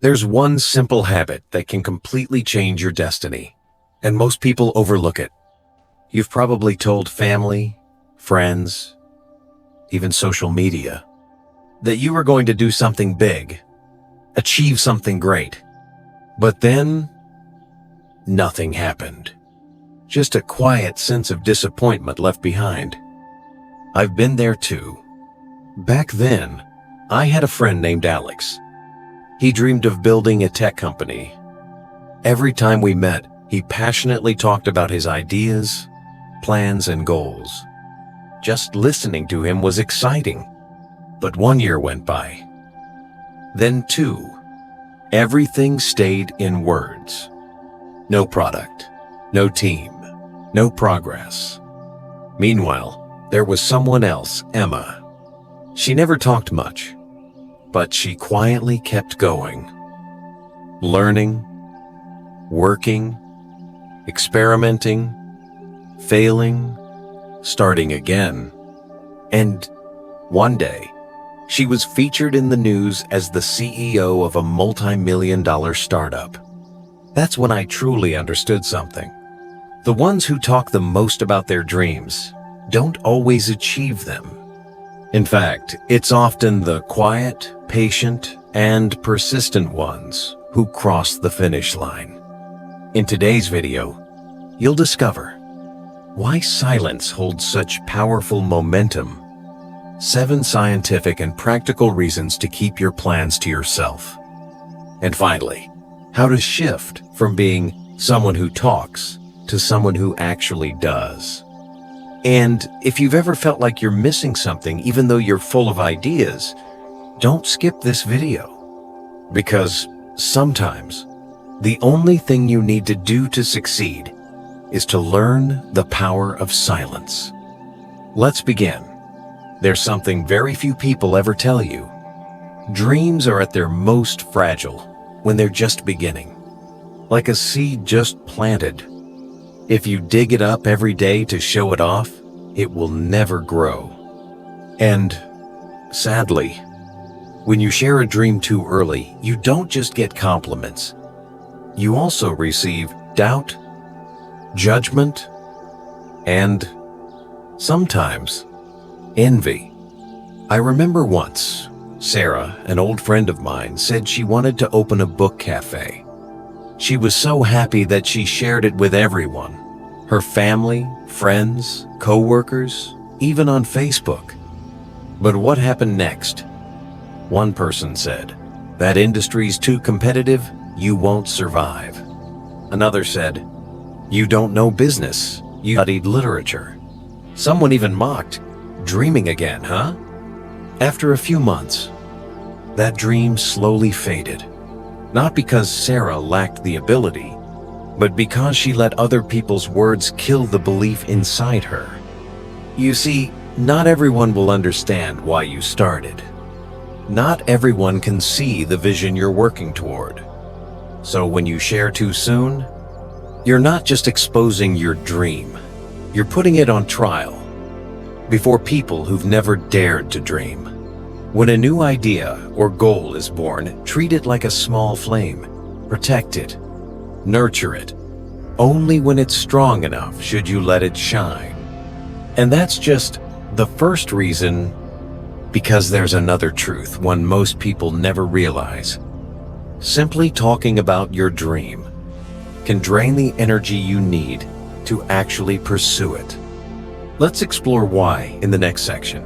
There's one simple habit that can completely change your destiny, and most people overlook it. You've probably told family, friends, even social media, that you were going to do something big, achieve something great. But then, nothing happened. Just a quiet sense of disappointment left behind. I've been there too. Back then, I had a friend named Alex. He dreamed of building a tech company. Every time we met, he passionately talked about his ideas, plans, and goals. Just listening to him was exciting. But 1 year went by. Then 2. Everything stayed in words. No product, no team, no progress. Meanwhile, there was someone else, Emma. She never talked much, but she quietly kept going. Learning, working, experimenting, failing, starting again. And one day, she was featured in the news as the CEO of a multi-million-dollar startup. That's when I truly understood something. The ones who talk the most about their dreams don't always achieve them. In fact, it's often the quiet, patient, and persistent ones who cross the finish line. In today's video, you'll discover why silence holds such powerful momentum, 7 scientific and practical reasons to keep your plans to yourself, and finally, how to shift from being someone who talks to someone who actually does. And if you've ever felt like you're missing something even though you're full of ideas, don't skip this video. Because sometimes the only thing you need to do to succeed is to learn the power of silence. Let's begin. There's something very few people ever tell you. Dreams are at their most fragile when they're just beginning, like a seed just planted. If you dig it up every day to show it off, it will never grow. And sadly, when you share a dream too early, you don't just get compliments. You also receive doubt, judgment, and sometimes envy. I remember once, Sarah, an old friend of mine, said she wanted to open a book cafe. She was so happy that she shared it with everyone, her family, friends, co-workers, even on Facebook. But what happened next? One person said, "That industry's too competitive, you won't survive." Another said, "You don't know business, you studied literature." Someone even mocked, "Dreaming again, huh?" After a few months, that dream slowly faded. Not because Sarah lacked the ability, but because she let other people's words kill the belief inside her. You see, not everyone will understand why you started. Not everyone can see the vision you're working toward. So when you share too soon, you're not just exposing your dream, you're putting it on trial before people who've never dared to dream. When a new idea or goal is born, treat it like a small flame. Protect it, nurture it. Only when it's strong enough should you let it shine. And that's just the first reason, because there's another truth, one most people never realize. Simply talking about your dream can drain the energy you need to actually pursue it. Let's explore why in the next section.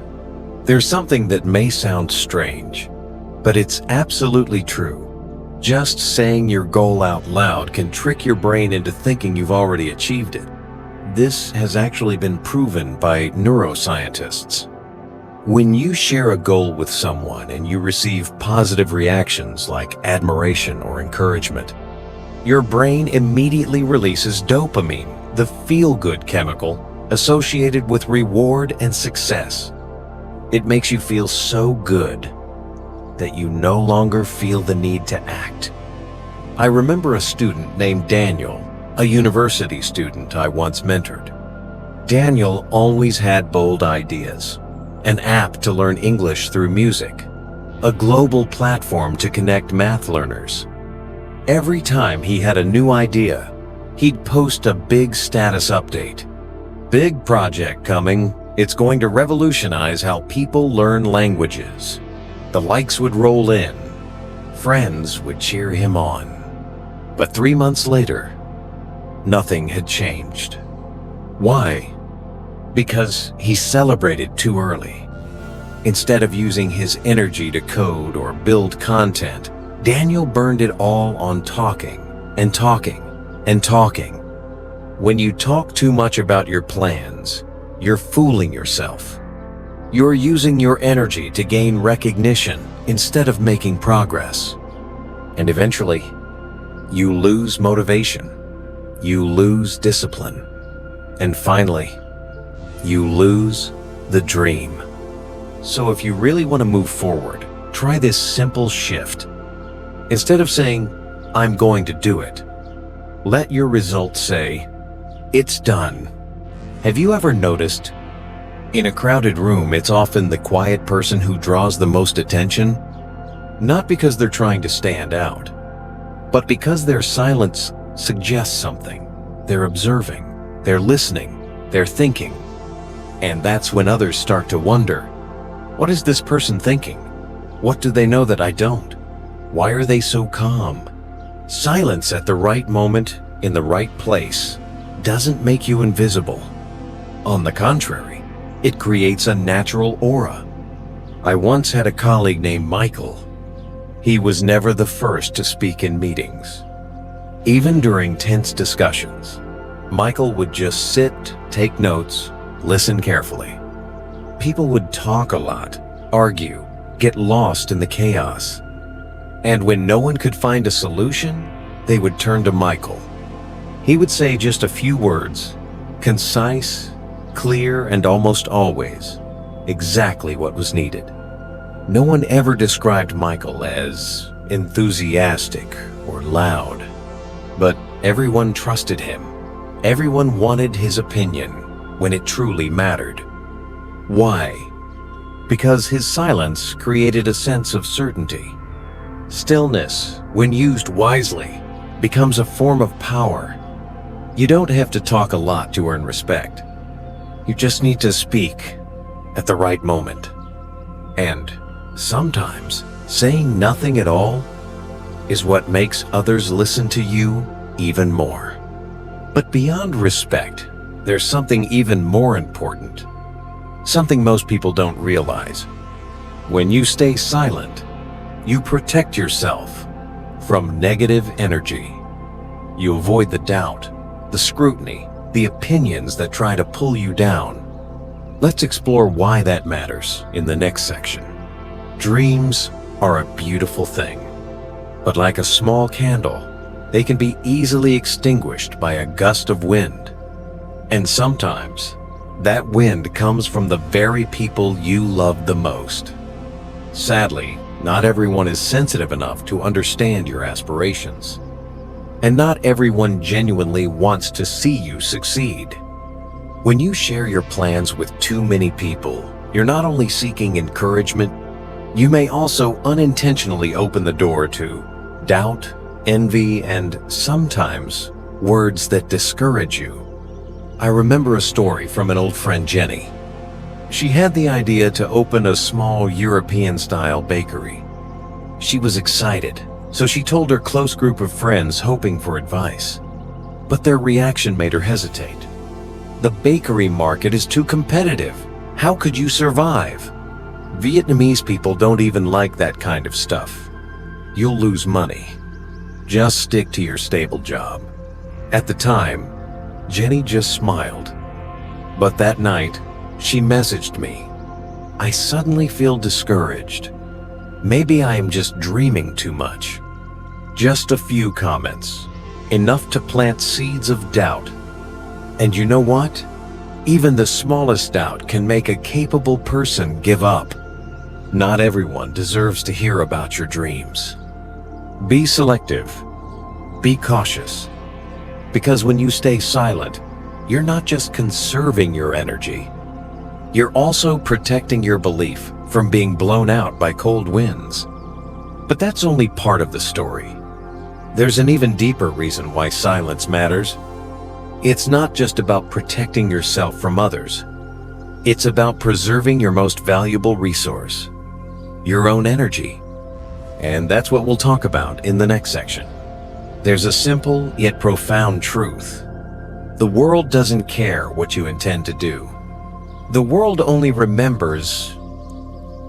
There's something that may sound strange, but it's absolutely true. Just saying your goal out loud can trick your brain into thinking you've already achieved it. This has actually been proven by neuroscientists. When you share a goal with someone and you receive positive reactions like admiration or encouragement, your brain immediately releases dopamine, the feel-good chemical associated with reward and success. It makes you feel so good that you no longer feel the need to act. I remember a student named Daniel, a university student I once mentored. Daniel always had bold ideas, an app to learn English through music, a global platform to connect math learners. Every time he had a new idea, he'd post a big status update. Big project coming. It's going to revolutionize how people learn languages. The likes would roll in. Friends would cheer him on. But 3 months later, nothing had changed. Why? Because he celebrated too early. Instead of using his energy to code or build content, Daniel burned it all on talking and talking and talking. When you talk too much about your plans, you're fooling yourself. You're using your energy to gain recognition instead of making progress. And eventually, you lose motivation. You lose discipline. And finally, you lose the dream. So if you really want to move forward, try this simple shift. Instead of saying, "I'm going to do it," let your results say, "It's done." Have you ever noticed? In a crowded room, it's often the quiet person who draws the most attention, not because they're trying to stand out, but because their silence suggests something. They're observing, they're listening, they're thinking. And that's when others start to wonder, what is this person thinking? What do they know that I don't? Why are they so calm? Silence at the right moment, in the right place, doesn't make you invisible. On the contrary, it creates a natural aura. I once had a colleague named Michael. He was never the first to speak in meetings. Even during tense discussions, Michael would just sit, take notes, listen carefully. People would talk a lot, argue, get lost in the chaos. And when no one could find a solution, they would turn to Michael. He would say just a few words, concise, clear, and almost always exactly what was needed. No one ever described Michael as enthusiastic or loud, but everyone trusted him. Everyone wanted his opinion when it truly mattered. Why? Because his silence created a sense of certainty. Stillness, when used wisely, becomes a form of power. You don't have to talk a lot to earn respect. You just need to speak at the right moment. And sometimes saying nothing at all is what makes others listen to you even more. But beyond respect, there's something even more important. Something most people don't realize. When you stay silent, you protect yourself from negative energy. You avoid the doubt, the scrutiny, the opinions that try to pull you down. Let's explore why that matters in the next section. Dreams are a beautiful thing, but like a small candle, they can be easily extinguished by a gust of wind. And sometimes, that wind comes from the very people you love the most. Sadly, not everyone is sensitive enough to understand your aspirations. And not everyone genuinely wants to see you succeed. When you share your plans with too many people, you're not only seeking encouragement, you may also unintentionally open the door to doubt, envy, and sometimes words that discourage you. I remember a story from an old friend, Jenny. She had the idea to open a small European-style bakery. She was excited, so she told her close group of friends hoping for advice. But their reaction made her hesitate. The bakery market is too competitive. How could you survive? Vietnamese people don't even like that kind of stuff. You'll lose money. Just stick to your stable job. At the time, Jenny just smiled. But that night, she messaged me. I suddenly feel discouraged. Maybe I am just dreaming too much. Just a few comments, enough to plant seeds of doubt. And you know what? Even the smallest doubt can make a capable person give up. Not everyone deserves to hear about your dreams. Be selective. Be cautious. Because when you stay silent, you're not just conserving your energy, you're also protecting your belief from being blown out by cold winds. But that's only part of the story. There's an even deeper reason why silence matters. It's not just about protecting yourself from others. It's about preserving your most valuable resource, your own energy. And that's what we'll talk about in the next section. There's a simple yet profound truth. The world doesn't care what you intend to do. The world only remembers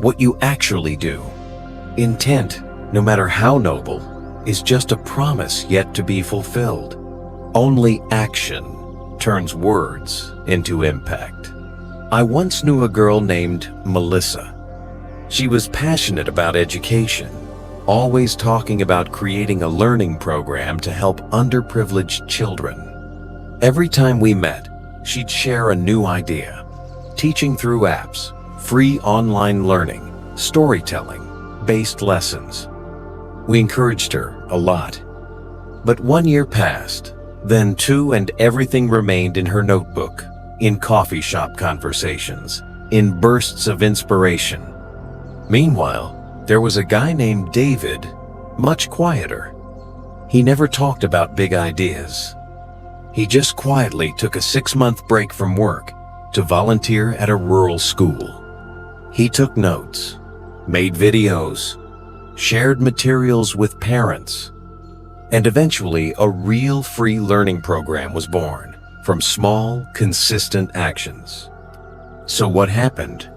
what you actually do. Intent, no matter how noble, is just a promise yet to be fulfilled. Only action turns words into impact. I once knew a girl named Melissa. She was passionate about education, always talking about creating a learning program to help underprivileged children. Every time we met, she'd share a new idea. Teaching through apps, free online learning, storytelling-based lessons. We encouraged her a lot. But 1 year passed, then two, and everything remained in her notebook, in coffee shop conversations, in bursts of inspiration. Meanwhile, there was a guy named David, much quieter. He never talked about big ideas. He just quietly took a 6-month break from work to volunteer at a rural school. He took notes, made videos, shared materials with parents, and eventually a real free learning program was born from small, consistent actions. So what happened?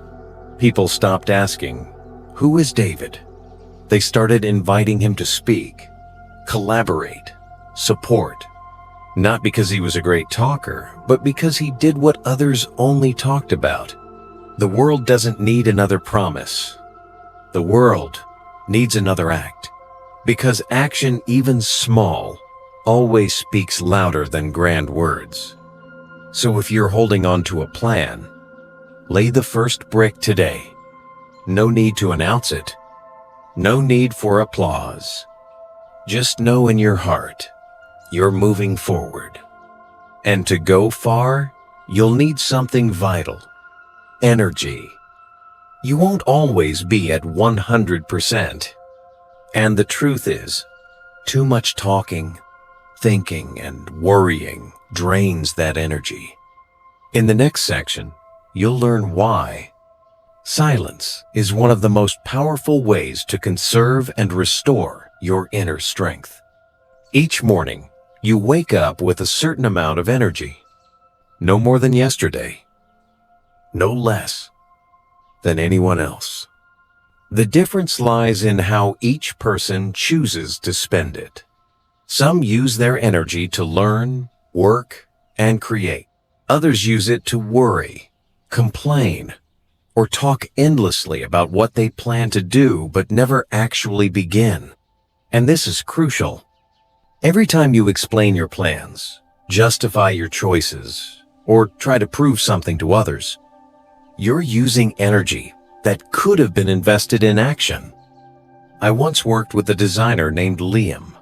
People stopped asking, "Who is David?" They started inviting him to speak, collaborate, support. Not because he was a great talker, but because he did what others only talked about. The world doesn't need another promise. The world needs another act. Because action, even small, always speaks louder than grand words. So if you're holding on to a plan, lay the first brick today. No need to announce it. No need for applause. Just know in your heart, you're moving forward. And to go far, you'll need something vital. Energy. You won't always be at 100%. And the truth is, too much talking, thinking, and worrying drains that energy. In the next section, you'll learn why silence is one of the most powerful ways to conserve and restore your inner strength. Each morning, you wake up with a certain amount of energy. No more than yesterday. No less than anyone else. The difference lies in how each person chooses to spend it. Some use their energy to learn, work, and create. Others use it to worry, complain, or talk endlessly about what they plan to do but never actually begin. And this is crucial. Every time you explain your plans, justify your choices, or try to prove something to others, you're using energy that could have been invested in action. I once worked with a designer named Liam.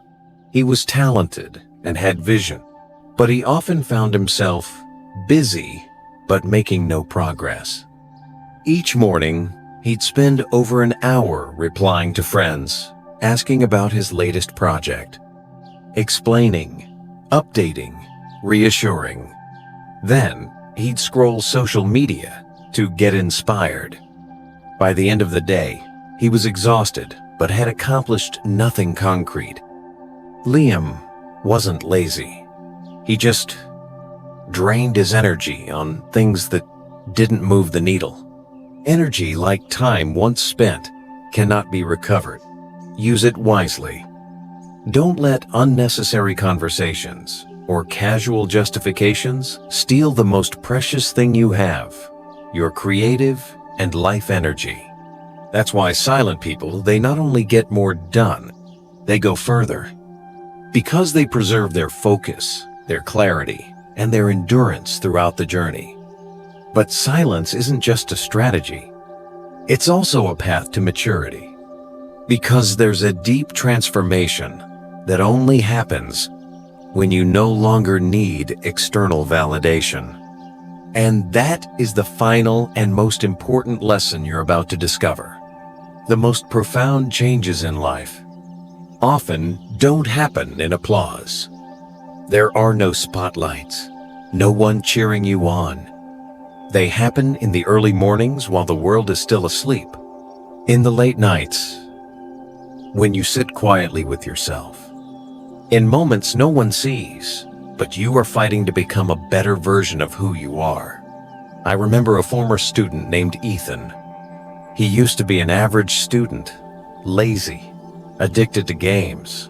He was talented and had vision, but he often found himself busy but making no progress. Each morning, he'd spend over an hour replying to friends, asking about his latest project, explaining, updating, reassuring. Then, he'd scroll social media to get inspired. By the end of the day, he was exhausted but had accomplished nothing concrete. Liam wasn't lazy. He just drained his energy on things that didn't move the needle. Energy, like time once spent, cannot be recovered. Use it wisely. Don't let unnecessary conversations or casual justifications steal the most precious thing you have, your creative and life energy. That's why silent people, they not only get more done, they go further. Because they preserve their focus, their clarity, and their endurance throughout the journey. But silence isn't just a strategy. It's also a path to maturity. Because there's a deep transformation that only happens when you no longer need external validation. And that is the final and most important lesson you're about to discover. The most profound changes in life often don't happen in applause. There are no spotlights, no one cheering you on. They happen in the early mornings while the world is still asleep, in the late nights, when you sit quietly with yourself, in moments no one sees, but you are fighting to become a better version of who you are. I remember a former student named Ethan. He used to be an average student, lazy, addicted to games.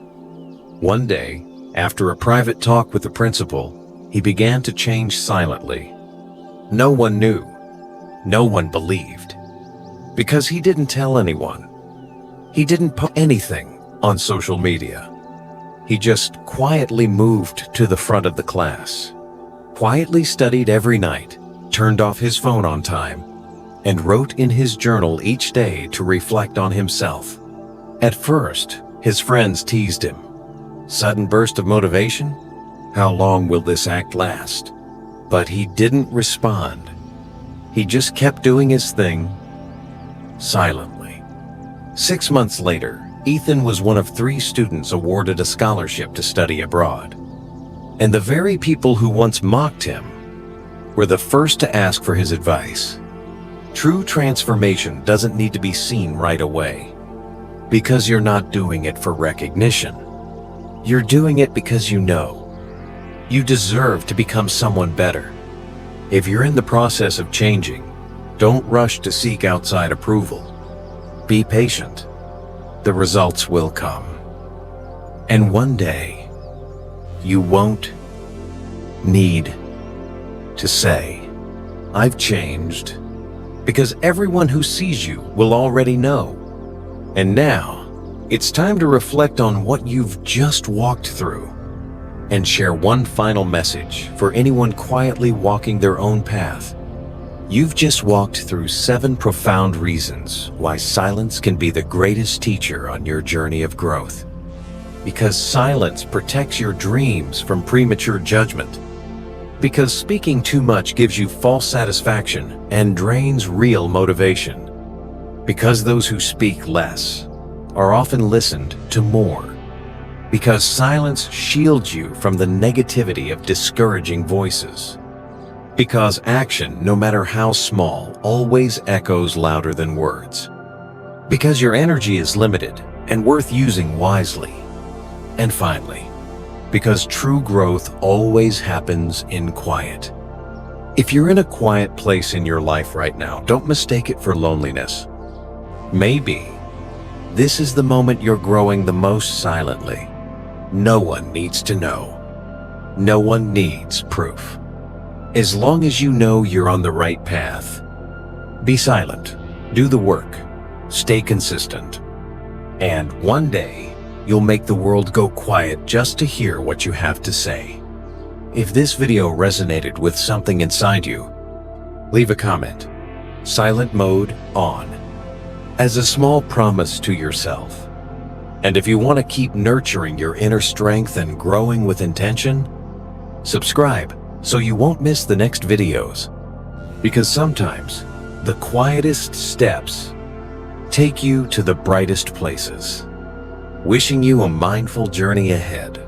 One day, after a private talk with the principal, he began to change silently. No one knew, no one believed, because he didn't tell anyone. He didn't post anything on social media. He just quietly moved to the front of the class, quietly studied every night, turned off his phone on time, and wrote in his journal each day to reflect on himself. At first, his friends teased him. Sudden burst of motivation? How long will this act last? But he didn't respond. He just kept doing his thing, silently. 6 months later, Ethan was one of 3 students awarded a scholarship to study abroad. And the very people who once mocked him were the first to ask for his advice. True transformation doesn't need to be seen right away, because you're not doing it for recognition. You're doing it because you know you deserve to become someone better. If you're in the process of changing, don't rush to seek outside approval. Be patient. The results will come. And one day, you won't need to say, "I've changed," because everyone who sees you will already know. And now, it's time to reflect on what you've just walked through and share one final message for anyone quietly walking their own path. You've just walked through 7 profound reasons why silence can be the greatest teacher on your journey of growth. Because silence protects your dreams from premature judgment. Because speaking too much gives you false satisfaction and drains real motivation. Because those who speak less are often listened to more. Because silence shields you from the negativity of discouraging voices. Because action, no matter how small, always echoes louder than words. Because your energy is limited and worth using wisely. And finally, because true growth always happens in quiet. If you're in a quiet place in your life right now, don't mistake it for loneliness. Maybe this is the moment you're growing the most silently. No one needs to know. No one needs proof. As long as you know you're on the right path, be silent, do the work, stay consistent, and one day you'll make the world go quiet just to hear what you have to say. If this video resonated with something inside you, leave a comment. Silent mode on, as a small promise to yourself. And if you want to keep nurturing your inner strength and growing with intention, subscribe so you won't miss the next videos. Because sometimes the quietest steps take you to the brightest places. Wishing you a mindful journey ahead.